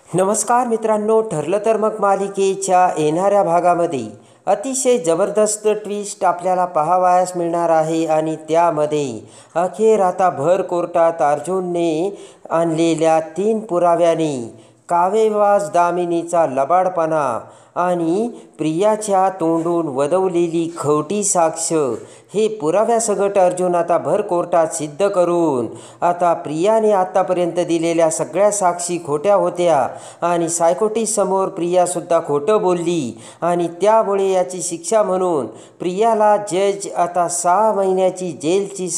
नमस्कार मित्रांनो, ठरलं तर मग मालिकेच्या येणाऱ्या भागामध्ये अतिशय जबरदस्त ट्विस्ट आपल्याला पाहावयास मिळणार आहे आणि त्यामध्ये अखेर आता भर कोर्टात अर्जुनने आणलेल्या 3 पुराव्याने कावेवास दामिनीचा लबाडपणा आणि प्रियाच्या तोंडून वदवलेली खोटी साक्ष हे पुराव्यासकट अर्जुन आता भर कोर्टात सिद्ध करून आता प्रियाने आत्तापर्यंत दिलेल्या सगळ्या साक्षी खोट्या होत्या आणि सायकोटिस्टसमोर प्रियासुद्धा खोटं बोलली आणि त्यामुळे याची शिक्षा म्हणून प्रियाला जज आता 6 महिन्याची जेलची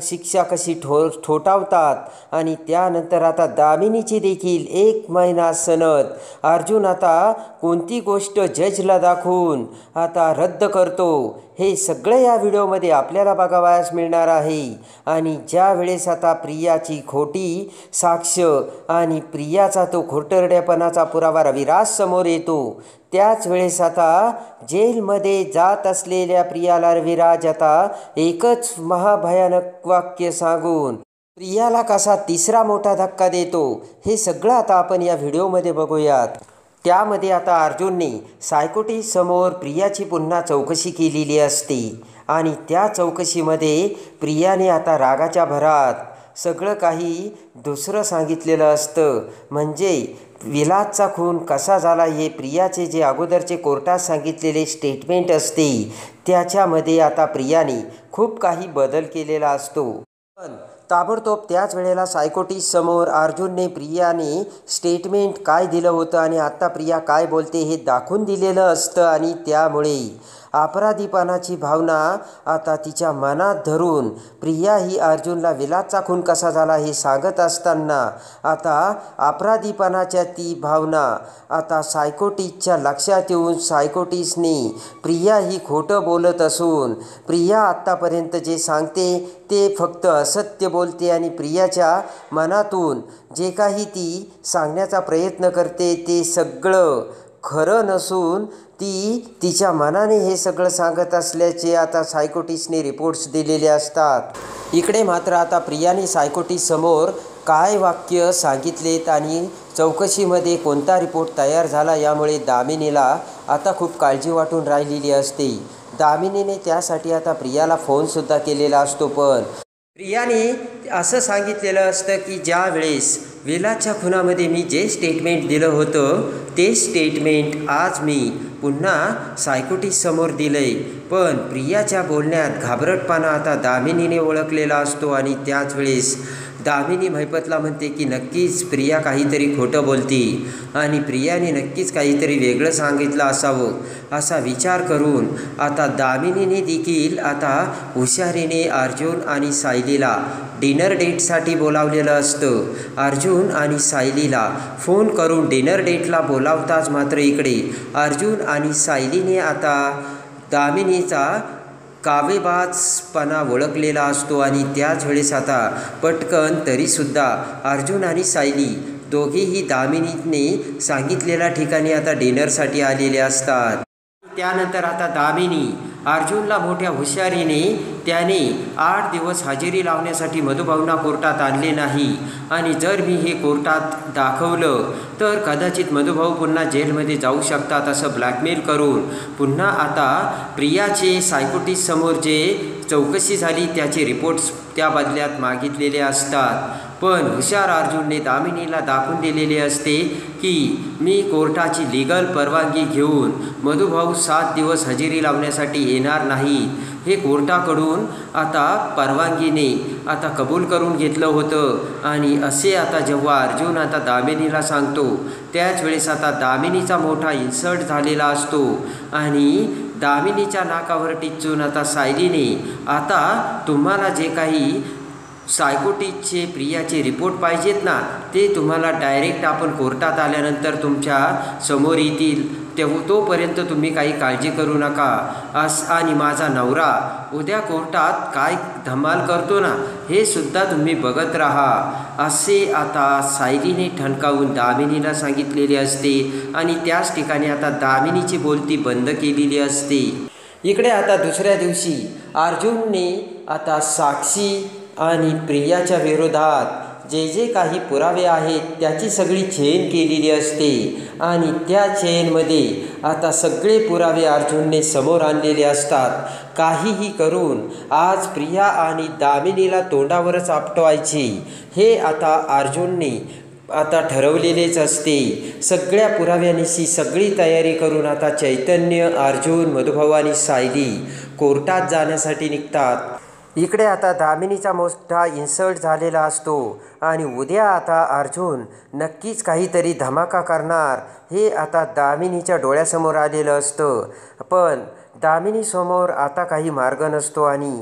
शिक्षा कशी ठोठावतात आणि त्यानंतर आता दामिनीची देखील 1 महिना सनद अर्जुन आता कोणती गोष्ट जजला दाखवून आता रद्द करतो हे सगळे या व्हिडिओमध्ये आपल्याला बघावयास मिळणार आहे। आणि ज्या वेळेस आता प्रियाची खोटी साक्ष आणि प्रियाचा तो खोटरडेपणाचा पुरावा रविराज समोर येतो, त्याच वेळेस आता जेलमध्ये जात असलेल्या प्रियाला रविराज आता एकच महाभयानक वाक्य सांगून प्रियाला कसा तिसरा मोठा धक्का देतो हे सगळं आता आपण या व्हिडिओमध्ये बघूयात। त्यामध्ये आता अर्जुनने सायकोटिस्टसमोर प्रियाची पुन्हा चौकशी केलेली असते आणि त्या चौकशीमध्ये प्रियाने आता रागाच्या भरात सगळं काही दुसरं सांगितलेलं असतं। म्हणजे विलासचा खून कसा झाला हे प्रियाचे जे अगोदरचे कोर्टात सांगितलेले स्टेटमेंट असते त्याच्यामध्ये आता प्रियाने खूप काही बदल केलेला असतो। पण ताबडतोब त्याच वेळेला सायकोटिस्टसमोर अर्जुनने प्रियाने स्टेटमेंट काय दिलं होतं आणि आत्ता प्रिया काय बोलते हे दाखवून दिलेलं असतं आणि त्यामुळे अपराधीपणाची भावना आता तिच्या मनात धरून प्रिया ही अर्जुनला विलासचा खून कसा झाला हे सांगत असताना आता अपराधीपणाच्या ती भावना आता सायकोटिस्टच्या लक्षात येऊन सायकोटिस्टने प्रिया ही खोटं बोलत असून प्रिया आत्तापर्यंत जे सांगते ते फक्त असत्य बोलते आणि प्रियाच्या मनातून जे काही ती सांगण्याचा प्रयत्न करते ते सगळं खरं नसून ती तिच्या मनाने हे सगळं सांगत असल्याचे आता सायकोटिस्टने रिपोर्ट्स दिलेले असतात। इकडे मात्र आता प्रियाने सायकोटिस्टसमोर काय वाक्य सांगितलेत आणि चौकशीमध्ये कोणता रिपोर्ट तयार झाला यामुळे दामिनीला आता खूप काळजी वाटून राहिलेली असते। दामिनीने त्यासाठी आता प्रियाला फोनसुद्धा केलेला असतो, पण प्रियाने असं सांगितलेलं असतं की ज्या वेळेस विलासच्या खुनामध्ये मी जे स्टेटमेंट दिलं होतं ते स्टेटमेंट आज मी पुन्हा सायकोटिस्टसमोर दिलं आहे। पण प्रियाच्या बोलण्यात घाबरटपणा आता दामिनीने ओळखलेला असतो आणि त्याच वेळेस दामिनी महिपतला म्हणते की नक्कीच प्रिया काहीतरी खोटं बोलती आणि प्रियाने नक्कीच काहीतरी वेगळं सांगितलं असावं असा विचार करून आता दामिनीने देखील आता हुशारीने अर्जुन आणि सायलीला डिनर डेटसाठी बोलावलेलं असतं। अर्जुन आणि सायलीला फोन करून डिनर डेटला बोलावताच मात्र इकडे अर्जुन आणि सायलीने आता दामिनीचा कावेबाजपणा ओळखलेला असतो आणि त्याच वेळेस आता पटकन तरीसुद्धा अर्जुन आणि सायली दोघेही दामिनीने सांगितलेल्या ठिकाणी आता डिनरसाठी आलेले असतात। त्यानंतर आता दामिनी अर्जुनला मोठ्या हुशारीने त्याने 8 दिवस हजेरी लावण्यासाठी मधुभाऊंना कोर्टात आणले नाही आणि जर मी हे कोर्टात दाखवलं तर कदाचित मधुभाऊ पुन्हा जेलमध्ये जाऊ शकतात असं ब्लॅकमेल करून पुन्हा आता प्रियाचे सायकोटिस्टसमोर जे चौकशी झाली त्याचे रिपोर्ट्स त्या बदल्यात मागितलेले असतात। पण हुशार अर्जुनने दामिनीला दाखवून दिलेले असते की मी कोर्टाची लीगल परवानगी घेऊन मधुभाऊ 7 दिवस हजेरी लावण्यासाठी येणार नाही हे कोर्टाकडून आता परवानगीने आता कबूल करून घेतलं होतं। आणि असे आता जेव्हा अर्जुन आता दामिनीला सांगतो त्याच वेळेस आता दामिनीचा मोठा इन्सल्ट झालेला असतो आणि दामिनीच्या नाकावर टिचून आता सायलीने आता तुम्हाला जे काही सायकोटिस्टचे प्रियाचे रिपोर्ट पाहिजेत ना ते तुम्हाला डायरेक्ट आपण कोर्टात आल्यानंतर तुमच्या समोर येतील, तोपर्यंत तुम्ही काही काळजी करू नका आणि माझा नवरा उद्या कोर्टात काय धमाल करतो ना हे सुद्धा तुम्ही बघत राहा असे आता सायलीने ठणकावून दामिनीला सांगितलेले असते आणि त्याच ठिकाणी आता दामिनीची बोलती बंद केलेली असते। इकडे आता दुसऱ्या दिवशी अर्जुनने आता साक्षी आणि प्रियाच्या विरोधात जे जे काही पुरावे आहेत त्याची सगळी चेन केलेली असते आणि त्या चेनमध्ये आता सगळे पुरावे अर्जुनने समोर आणलेले असतात. काहीही करून आज प्रिया आणि दामिनीला तोंडावरच आपटवायचे हे आता अर्जुनने आता ठरवलेलेच असते. सगळ्या पुराव्यानिशी सगळी तयारी करून आता चैतन्य, अर्जुन, मधुभाऊ आणि सायली कोर्टात जाण्यासाठी निघतात. इकडे आता दामिनीचा मोठा इन्सल्ट झालेला असतो आणि उद्या आता अर्जुन नक्कीच काहीतरी धमाका करणार हे आता दामिनीच्या डोळ्यासमोर आलेलं असतं. पण दामिनीसमोर आता काही मार्ग नसतो आणि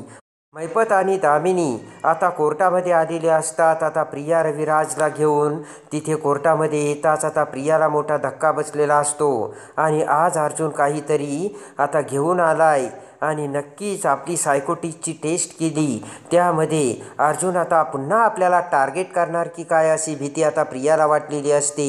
मैपत आणि दामिनी आता कोर्टामध्ये आलेले असतात. आता प्रिया रविराजला घेऊन तिथे कोर्टामध्ये येताच आता प्रियाला मोठा धक्का बसलेला असतो आणि आज अर्जुन काहीतरी आता घेऊन आलाय आणि नक्कीच आपली सायकोटिकची टेस्ट केली त्यामध्ये अर्जुन आता पुन्हा आपल्याला टार्गेट करणार की काय अशी भीती आता प्रियाला वाटलेली असते.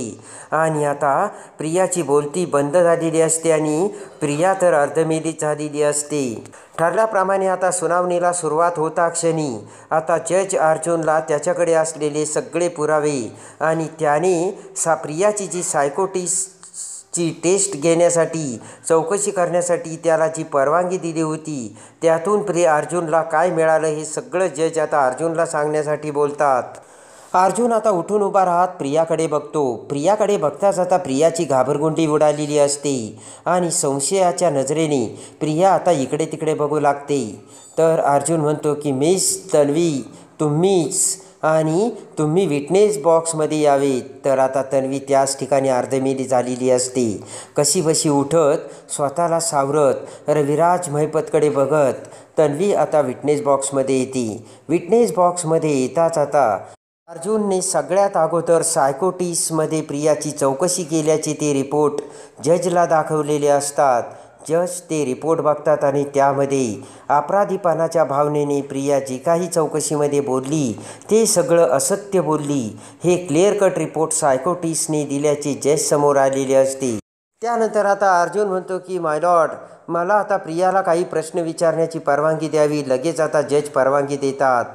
आणि आता प्रियाची बोलती बंद झालेली असते आणि प्रिया तर अर्धमेलीच झालेली असते. ठरल्याप्रमाणे आता सुनावणीला सुरुवात होता क्षणी आता जज अर्जुनला त्याच्याकडे असलेले सगळे पुरावे आणि त्याने प्रियाची जी सायकोटिस्टची टेस्ट घेण्यासाठी चौकशी करण्यासाठी त्याला जी परवानगी दिली होती त्यातून अर्जुनला काय मिळालं हे सगळं जज आता अर्जुनला सांगण्यासाठी बोलतात. अर्जुन आता उठून उभा राहत प्रियाकडे बघतो. प्रियाकडे बघताच आता प्रियाची घाबरगुंडी उडालेली असते आणि संशयाच्या नजरेने प्रिया आता इकडे तिकडे बघू लागते. तर अर्जुन म्हणतो की मिस तन्वी तुम्हीच आणि तुम्ही विटनेस बॉक्समध्ये यावेत. तर आता तन्वी त्याच ठिकाणी अर्धमेली झालेली असते. कशीबशी उठत स्वतःला सावरत रविराज महिपतकडे बघत तन्वी आता विटनेस बॉक्समध्ये येते. विटनेस बॉक्समध्ये येताच आता अर्जुनने सगळ्यात अगोदर सायकोटिस्टमध्ये प्रियाची चौकशी केल्याचे ते रिपोर्ट जजला दाखवलेले असतात. जज ते रिपोर्ट बघतात आणि त्यामध्ये अपराधीपणाच्या भावनेने प्रिया जी काही चौकशीमध्ये बोलली ते सगळं असत्य बोलली हे क्लिअर कट रिपोर्ट सायकोटिस्टने दिल्याचे जज समोर आलेले असते. त्यानंतर आता अर्जुन म्हणतो की माय लॉर्ड मला आता प्रियाला काही प्रश्न विचारण्याची परवानगी द्यावी. लगेच आता जज परवानगी देतात.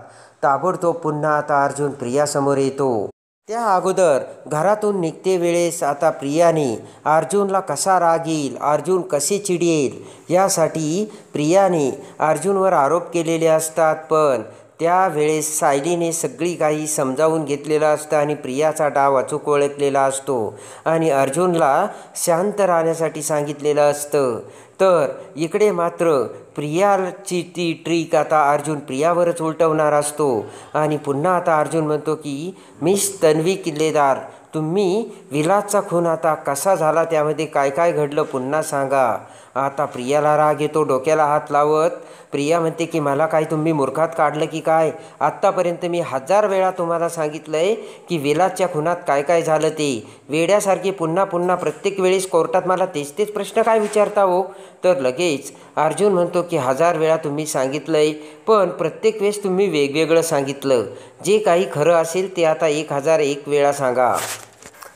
ताबडतोब पुन्हा आता अर्जुन प्रियासमोर येतो. त्या अगोदर घरातून निघते वेळेस आता प्रियाने अर्जुनला कसा राग येईल, अर्जुन कसे चिडेल यासाठी प्रियाने अर्जुनवर आरोप केलेले असतात. पण त्यावेळेस सायलीने सगळी काही समजावून घेतलेलं असतं आणि प्रियाचा डाव अचूक ओळखलेला असतो आणि अर्जुनला शांत राहण्यासाठी सांगितलेलं असतं. तर इकडे मात्र प्रियाची ती ट्रिक आता अर्जुन प्रियावरच उलटवणार असतो आणि पुन्हा आता अर्जुन म्हणतो की मिस तन्वी किल्लेदार तुम्ही विलासचा खून आता कसा झाला त्यामध्ये काय काय घडलं पुन्हा सांगा. आता प्रियाला राग येतो. डोक्याला हात लावत प्रिया म्हणते की मला काय तुम्ही मूर्खात काढलं की काय. आत्तापर्यंत मी 1000 वेळा तुम्हाला सांगितलं आहे की विलासच्या खुनात काय काय झालं ते. वेड्यासारखे पुन्हा पुन्हा प्रत्येक वेळेस कोर्टात मला तेच तेच प्रश्न काय विचारता हो. तर लगेच अर्जुन म्हणतो की 1000 वेळा तुम्ही सांगितलं आहे पण प्रत्येक वेळेस तुम्ही वेगवेगळं सांगितलं. जे काही खरं असेल ते आता 1001 वेळा सांगा.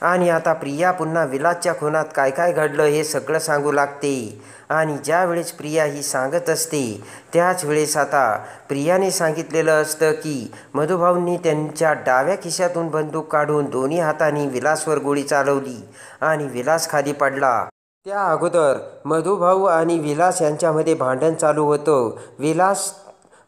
आणि आता प्रिया पुन्हा विलासच्या खुनात काय काय घडलं हे सगळं सांगू लागते आणि ज्या वेळेस प्रिया ही सांगत असते त्याच वेळेस आता प्रियाने सांगितलेलं असतं की मधुभाऊंनी त्यांच्या डाव्या खिशातून बंदूक काढून दोन्ही हातांनी विलासवर गोळी चालवली आणि विलास खाली पडला. त्या अगोदर मधुभाऊ आणि विलास यांच्यामध्ये भांडण चालू होतं. विलास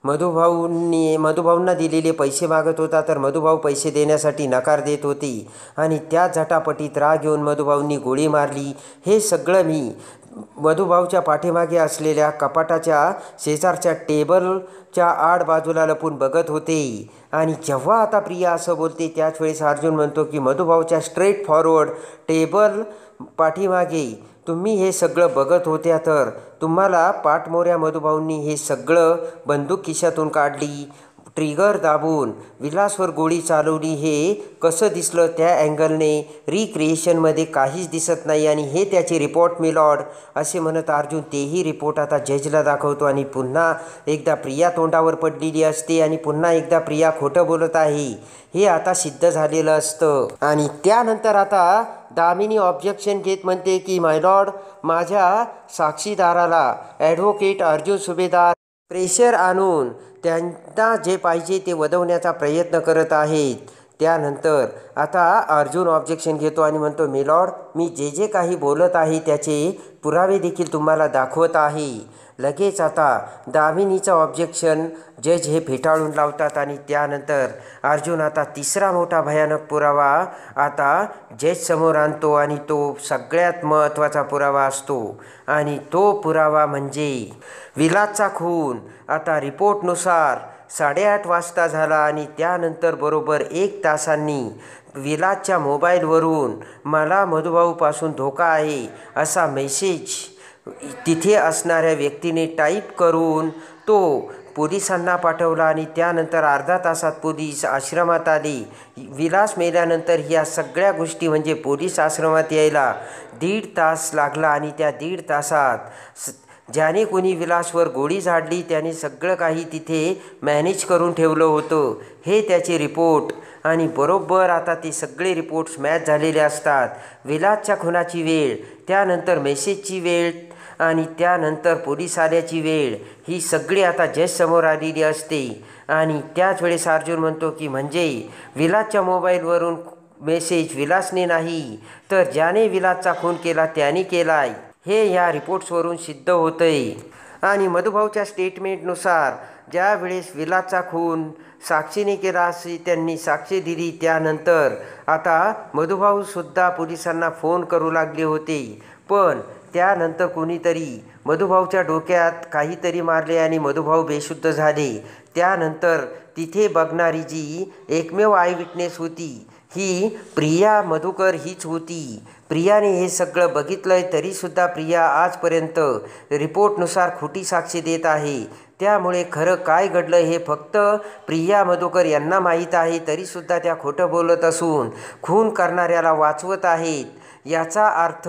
मधुभाऊंना दिलेले पैसे मागत होता तर मधुभाऊ पैसे देण्यासाठी नकार देत होते आणि त्या झटापटीत राग येऊन मधुभाऊंनी गोळी मारली. हे सगळं मी मधुभाऊच्या पाठीमागे असलेल्या कपाटाच्या शेजारच्या टेबलच्या आड बाजूला लपून बघत होते. आणि जेव्हा आता प्रिया असं बोलते त्याच वेळेस अर्जुन म्हणतो की मधुभाऊच्या स्ट्रेट फॉरवर्ड टेबल पाठीमागे तुम्ही हे सगळं बघत होत्या तर तुम्हाला पाठमोऱ्या मधुभाऊंनी हे सगळं बंदूक खिशातून काढली, ट्रिगर दाबून विलासवर गोळी चालवली. हे कसं दिसलं त्या अँगलने रिक्रिएशनमध्ये काहीच दिसत नाही आणि हे त्याचे रिपोर्ट मी लॉर्ड असे म्हणत अर्जुन तेही रिपोर्ट आता जजला दाखवतो आणि पुन्हा एकदा प्रिया तोंडावर पडलेली असते आणि पुन्हा एकदा प्रिया खोटं बोलत आहे हे आता सिद्ध झालेलं असतं. आणि त्यानंतर आता दामिनी ऑब्जेक्शन घेत म्हणते की माय लॉर्ड माझ्या साक्षीदाराला ॲडव्होकेट अर्जुन सुभेदार प्रेशर आणून त्यांना जे पाहिजे ते वदवण्याचा प्रयत्न करत आहेत. त्यानंतर आता अर्जुन ऑब्जेक्शन घेतो आणि म्हणतो, मिलॉर्ड, मी जे जे काही बोलत आहे त्याचे पुरावे देखील तुम्हाला दाखवत आहे. लगेच आता दामिनीचं ऑब्जेक्शन जज हे फेटाळून लावतात आणि त्यानंतर अर्जुन आता तिसरा मोठा भयानक पुरावा आता जज समोर आणतो आणि तो सगळ्यात महत्त्वाचा पुरावा असतो आणि तो पुरावा म्हणजे विलासचा खून. आता रिपोर्टनुसार 8:30 वाजता झाला आणि त्यानंतर बरोबर 1 तासांनी विलासच्या मोबाईलवरून मला मधुभाऊपासून धोका आहे असा मेसेज तिथे असणाऱ्या व्यक्तीने टाईप करून तो पोलिसांना पाठवला आणि त्यानंतर अर्धा तासात पोलीस आश्रमात आले. विलास मेल्यानंतर ह्या सगळ्या गोष्टी म्हणजे पोलीस आश्रमात यायला 1.5 तास लागला आणि त्या 1.5 तासात ज्याने कोणी विलासवर गोळी झाडली त्याने सगळं काही तिथे मॅनेज करून ठेवलं होतं, हे त्याचे रिपोर्ट. आणि बरोबर आता ते सगळे रिपोर्ट्स मॅच झालेले असतात. विलासच्या खुनाची वेळ, त्यानंतर मेसेजची वेळ आणि त्यानंतर पोलीस आल्याची वेळ, ही सगळी आता जजसमोर आलेली असते. आणि त्याच वेळेस अर्जुन म्हणतो की म्हणजे विलासच्या मोबाईलवरून मेसेज विलासने नाही तर ज्याने विलासचा खून केला त्याने केलाय, हे या रिपोर्ट्सवरून सिद्ध होतंय. आणि मधुभाऊच्या स्टेटमेंटनुसार ज्या वेळेस विलासचा खून साक्षीने केला अशी त्यांनी साक्षी दिली, त्यानंतर आता मधुभाऊसुद्धा पोलिसांना फोन करू लागले होते. पण त्यानंतर कोणीतरी मधुभाऊच्या डोक्यात काहीतरी मारले आणि मधुभाऊ बेशुद्ध झाले. त्यानंतर तिथे बघणारी जी एकमेव आय विटनेस होती ही प्रिया मधुकर हीच होती. प्रियाने हे सगळं बघितलंय तरीसुद्धा प्रिया आजपर्यंत रिपोर्टनुसार खोटी साक्षी देत आहे. त्यामुळे खरं काय घडलं हे फक्त प्रिया मधुकर यांना माहीत आहे, तरीसुद्धा त्या खोटं बोलत असून खून करणाऱ्याला वाचवत आहेत. याचा अर्थ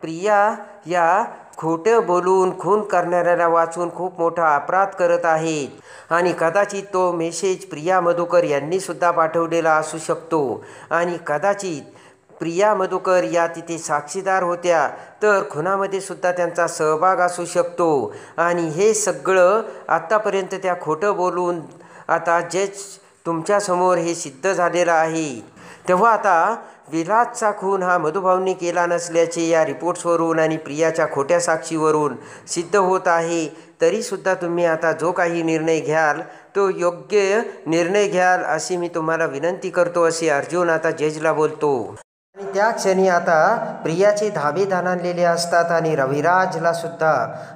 प्रिया या खोटं बोलून खून करणाऱ्याला वाचून खूप मोठा अपराध करत आहेत आणि कदाचित तो मेसेज प्रिया मधुकर यांनीसुद्धा पाठवलेला असू शकतो. आणि कदाचित प्रिया मधुकर या तिथे साक्षीदार होत्या तर खुनामध्ये सुद्धा त्यांचा सहभाग असू शकतो. आणि हे सगळं आत्तापर्यंत त्या खोटं बोलून आता जज तुमच्यासमोर हे सिद्ध झालेलं आहे. तेव्हा आता विलासचा खून हा मधुभाऊंनी केला नसल्याचे या रिपोर्ट्सवरून आणि प्रियाच्या खोट्या साक्षीवरून सिद्ध होत आहे. तरीसुद्धा तुम्ही आता जो काही निर्णय घ्याल तो योग्य निर्णय घ्याल अशी मी तुम्हाला विनंती करतो, असे अर्जुन आता जजला बोलतो. आणि त्या क्षणी आता प्रियाचे धाबे धानांलेले असतात आणि रविराजला सुद्धा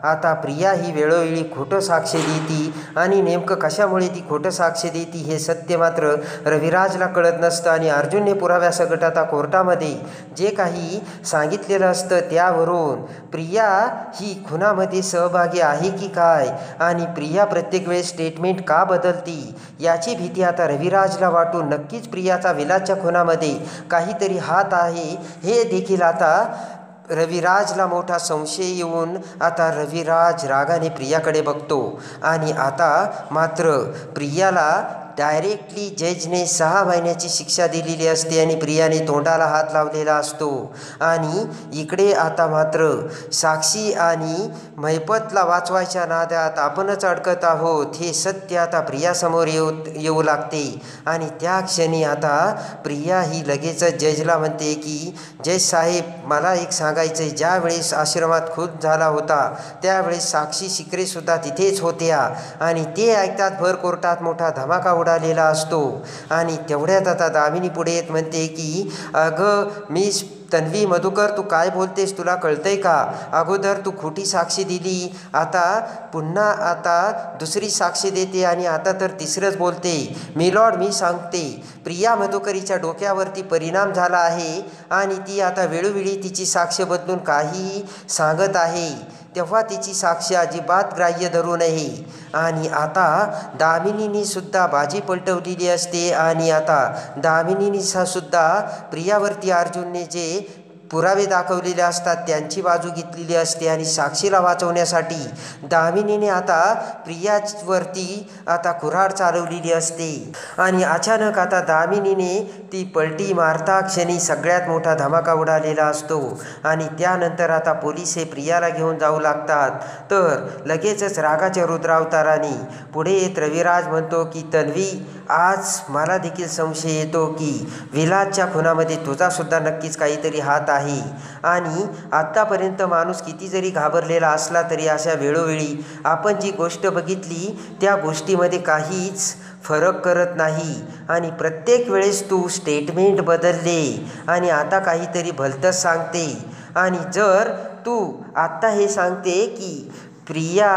आता प्रिया ही वेळोवेळी खोटं साक्ष देती आणि नेमकं कशामुळे ती खोटं साक्ष देती हे सत्य मात्र रविराजला कळत नसतं. आणि अर्जुनने पुराव्यासकट आता कोर्टामध्ये जे काही सांगितलेलं असतं त्यावरून प्रिया ही खुनामध्ये सहभागी आहे की काय आणि प्रिया प्रत्येक वेळेस स्टेटमेंट का बदलती याची भीती आता रविराजला वाटून नक्कीच प्रियाचा विलासच्या खुनामध्ये काहीतरी हात आहे हे देखील आता रविराजला मोठा संशय येऊन आता रविराज रागाने प्रियाकडे बघतो. आणि आता मात्र प्रियाला डायरेक्टली जजने 6 महिन्याची शिक्षा दिलेली असते आणि प्रियाने तोंडाला हात लावलेला असतो. आणि इकडे आता मात्र साक्षी आणि महिपतला वाचवायच्या नादात आपणच अडकत आहोत हे सत्य आता प्रियासमोर येऊ लागते. आणि त्या क्षणी आता प्रिया ही लगेचच जजला म्हणते की जज साहेब, मला एक सांगायचं आहे, ज्यावेळेस आश्रमात खून झाला होता त्यावेळेस साक्षी शिकरेसुद्धा तिथेच होत्या आणि ते ऐकतात भर कोर्टात मोठा धमाका उडालेला असतो. आणि तेवढ्यात आता दामिनी पुढे येत म्हणते की अगं मिस तन्वी मधुकर, तू काय बोलतेस, तुला कळतंय का? अगोदर तू खोटी साक्षी दिली, आता पुन्हा आता दुसरी साक्षी देते आणि आता तर तिसरंच बोलते. मिलॉर्ड, मी सांगते प्रिया मधुकरीच्या डोक्यावरती परिणाम झाला आहे आणि ती आता वेळोवेळी तिची साक्ष बदलून काहीही सांगत आहे, तेव्हा तिची साक्ष अजिबात ग्राह्य धरू नये. आणि आता दामिनीने सुद्धा बाजी पलटवलेली असते आणि आता दामिनीने सुद्धा प्रियावरती अर्जुनने जे पुरावे दाखवलेले असतात, त्यांची बाजू घेतलेली असते आणि साक्षीला वाचवण्यासाठी दामिनीने आता प्रियावरती आता कुऱ्हाड चालवलेली असते. आणि अचानक आता दामिनीने ती पलटी मारता क्षणी सगळ्यात मोठा धमाका उडालेला असतो आणि त्यानंतर आता पोलीस हे प्रियाला घेऊन जाऊ लागतात. तर लगेचच रागाच्या रुद्रावताराने पुढे येत रविराज म्हणतो की तन्वी, आज मला देखील संशय येतो की विलासच्या खुनामध्ये तुझासुद्धा नक्कीच काहीतरी हात आहे. आणि आत्तापर्यंत माणूस किती जरी घाबरलेला असला तरी अशा वेळोवेळी आपण जी गोष्ट बघितली त्या गोष्टीमध्ये काहीच फरक करत नाही आणि प्रत्येक वेळेस तू स्टेटमेंट बदलले आणि आता काहीतरी भलतंच सांगते. आणि जर तू आत्ता हे सांगते की प्रिया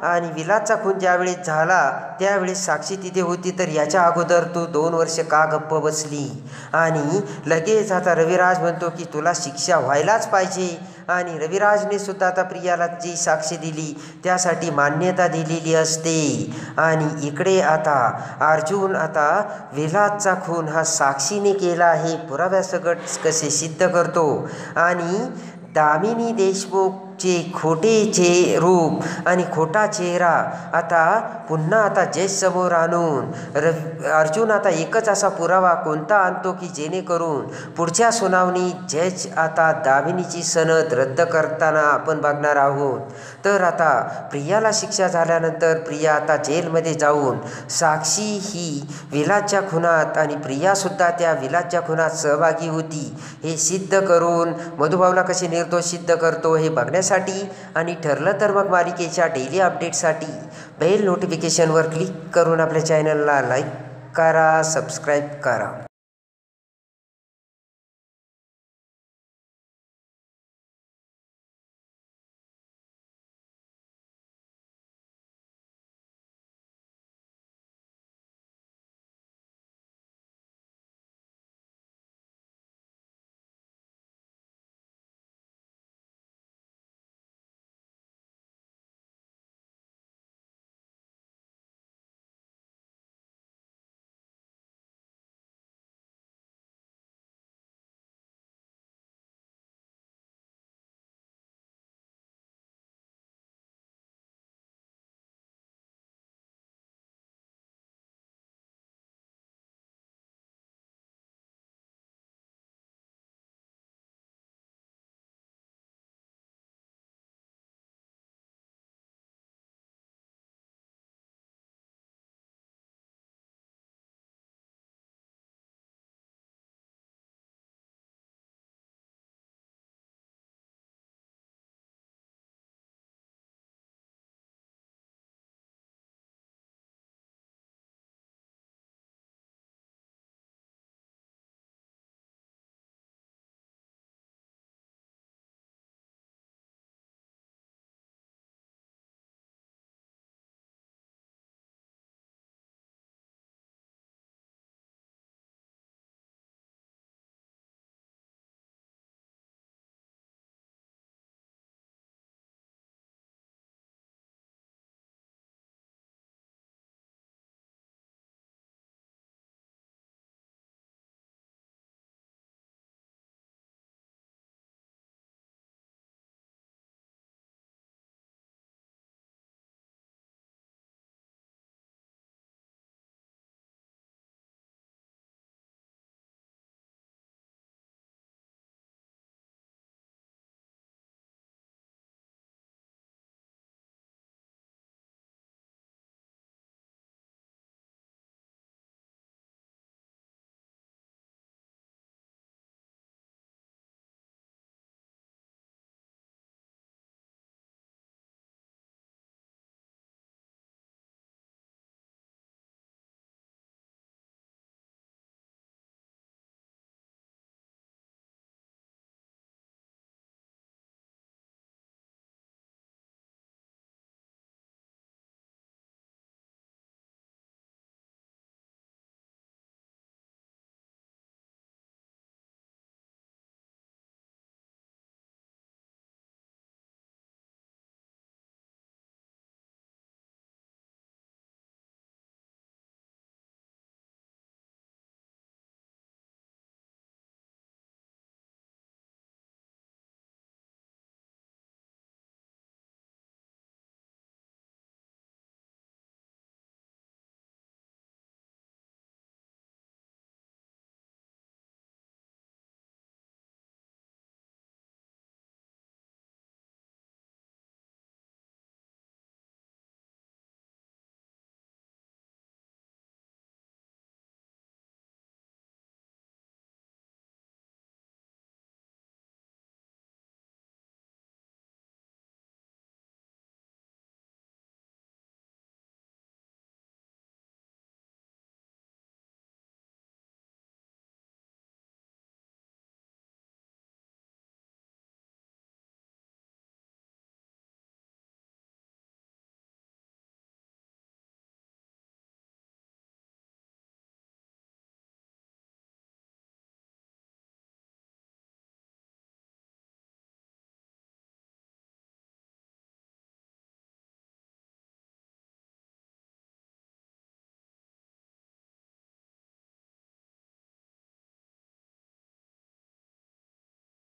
आणि विलासचा खून ज्यावेळेस झाला त्यावेळेस साक्षी तिथे होती, तर याच्या अगोदर तू 2 वर्ष का गप्प बसली? आणि लगेच आता रविराज म्हणतो की तुला शिक्षा व्हायलाच पाहिजे. आणि रविराजने सुद्धा आता प्रियाला जी साक्षी दिली त्यासाठी मान्यता दिलेली असते. आणि इकडे आता अर्जुन आता विलासचा खून हा साक्षीने केला हे पुराव्यासकट कसे सिद्ध करतो आणि दामिनी देशमुखचे खोटेचे रूप आणि खोटा चेहरा आता पुन्हा आता जज समोर आणून अर्जुन आता एकच असा पुरावा कोणता आणतो की जेणेकरून पुढच्या सुनावणी जज आता दामिनीची सनद रद्द करताना आपण बघणार आहोत. तर आता प्रियाला शिक्षा झाल्यानंतर प्रिया आता जेलमध्ये जाऊन साक्षी ही विलासच्या खुनात आणि प्रियासुद्धा त्या विलासच्या खुनात सहभागी होती हे सिद्ध करून मधुभाऊला कसे निर्दोष सिद्ध करतो हे बघण्यासाठी आणि ठरलं तर मग मालिकेच्या डेली अपडेटसाठी बेल नोटिफिकेशनवर क्लिक करून आपल्या चॅनलला लाईक करा, सबस्क्राईब करा.